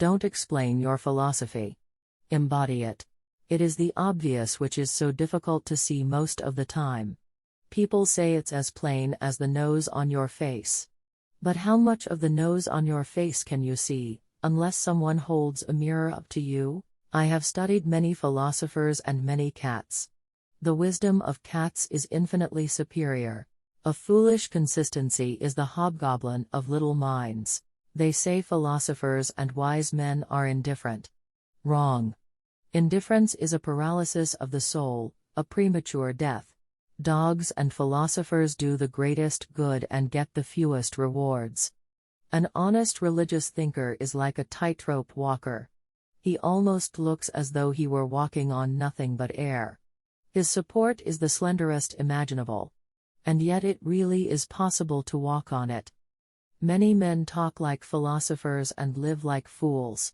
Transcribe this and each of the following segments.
Don't explain your philosophy. Embody it. It is the obvious which is so difficult to see most of the time. People say it's as plain as the nose on your face. But how much of the nose on your face can you see, unless someone holds a mirror up to you? I have studied many philosophers and many cats. The wisdom of cats is infinitely superior. A foolish consistency is the hobgoblin of little minds. They say philosophers and wise men are indifferent. Wrong. Indifference is a paralysis of the soul, a premature death. Dogs and philosophers do the greatest good and get the fewest rewards. An honest religious thinker is like a tightrope walker. He almost looks as though he were walking on nothing but air. His support is the slenderest imaginable. And yet it really is possible to walk on it. Many men talk like philosophers and live like fools.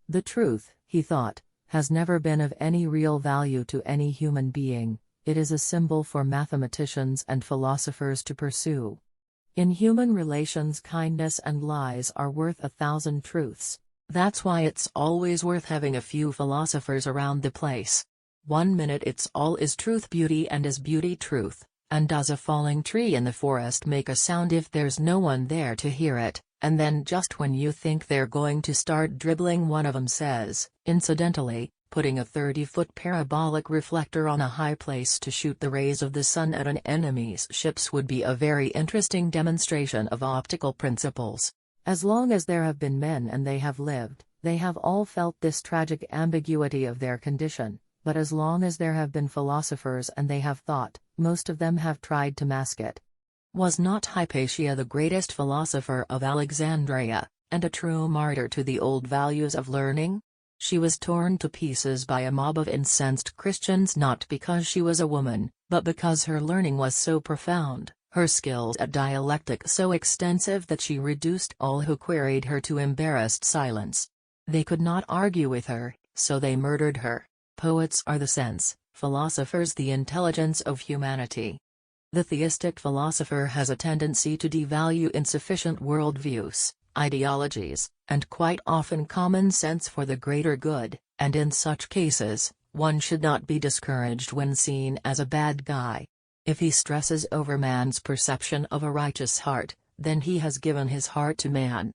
The truth, he thought, has never been of any real value to any human being. It is a symbol for mathematicians and philosophers to pursue. In human relations, kindness and lies are worth 1,000 truths. That's why it's always worth having a few philosophers around the place. 1 minute it's all is truth beauty and is beauty truth, and does a falling tree in the forest make a sound if there's no one there to hear it, and then just when you think they're going to start dribbling one of them says, incidentally, putting a 30-foot parabolic reflector on a high place to shoot the rays of the sun at an enemy's ships would be a very interesting demonstration of optical principles. As long as there have been men and they have lived, they have all felt this tragic ambiguity of their condition, but as long as there have been philosophers and they have thought, most of them have tried to mask it. Was not Hypatia the greatest philosopher of Alexandria, and a true martyr to the old values of learning? She was torn to pieces by a mob of incensed Christians not because she was a woman, but because her learning was so profound, her skills at dialectic so extensive that she reduced all who queried her to embarrassed silence. They could not argue with her, so they murdered her. Poets are the sense, philosophers the intelligence of humanity. The theistic philosopher has a tendency to devalue insufficient worldviews, ideologies, and quite often common sense for the greater good, and in such cases, one should not be discouraged when seen as a bad guy. If he stresses over man's perception of a righteous heart, then he has given his heart to man.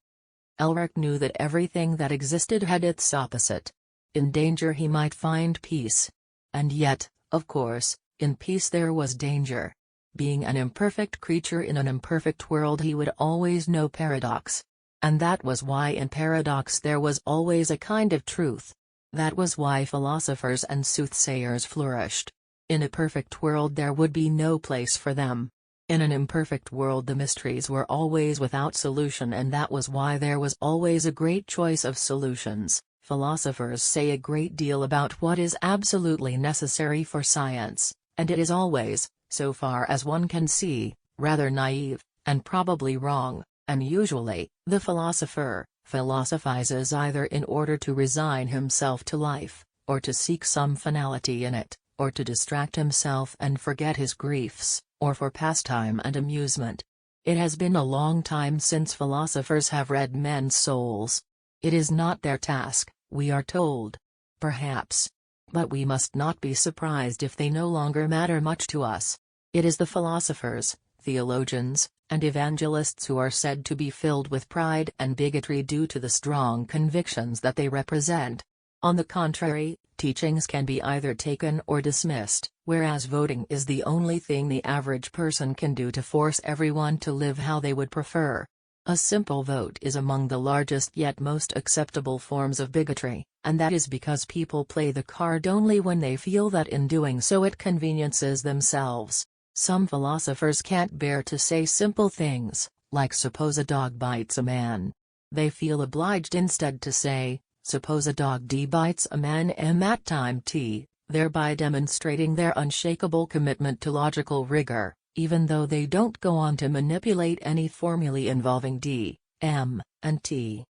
Elric knew that everything that existed had its opposite. In danger he might find peace. And yet, of course, in peace there was danger. Being an imperfect creature in an imperfect world he would always know paradox. And that was why in paradox there was always a kind of truth. That was why philosophers and soothsayers flourished. In a perfect world there would be no place for them. In an imperfect world the mysteries were always without solution, and that was why there was always a great choice of solutions. Philosophers say a great deal about what is absolutely necessary for science, and it is always, so far as one can see, rather naive, and probably wrong, and usually, the philosopher philosophizes either in order to resign himself to life, or to seek some finality in it, or to distract himself and forget his griefs, or for pastime and amusement. It has been a long time since philosophers have read men's souls. It is not their task, we are told. Perhaps. But we must not be surprised if they no longer matter much to us. It is the philosophers, theologians, and evangelists who are said to be filled with pride and bigotry due to the strong convictions that they represent. On the contrary, teachings can be either taken or dismissed, whereas voting is the only thing the average person can do to force everyone to live how they would prefer. A simple vote is among the largest yet most acceptable forms of bigotry, and that is because people play the card only when they feel that in doing so it conveniences themselves. Some philosophers can't bear to say simple things, like suppose a dog bites a man. They feel obliged instead to say, suppose a dog bites a man at time t, thereby demonstrating their unshakable commitment to logical rigor, even though they don't go on to manipulate any formulae involving d, m, and t.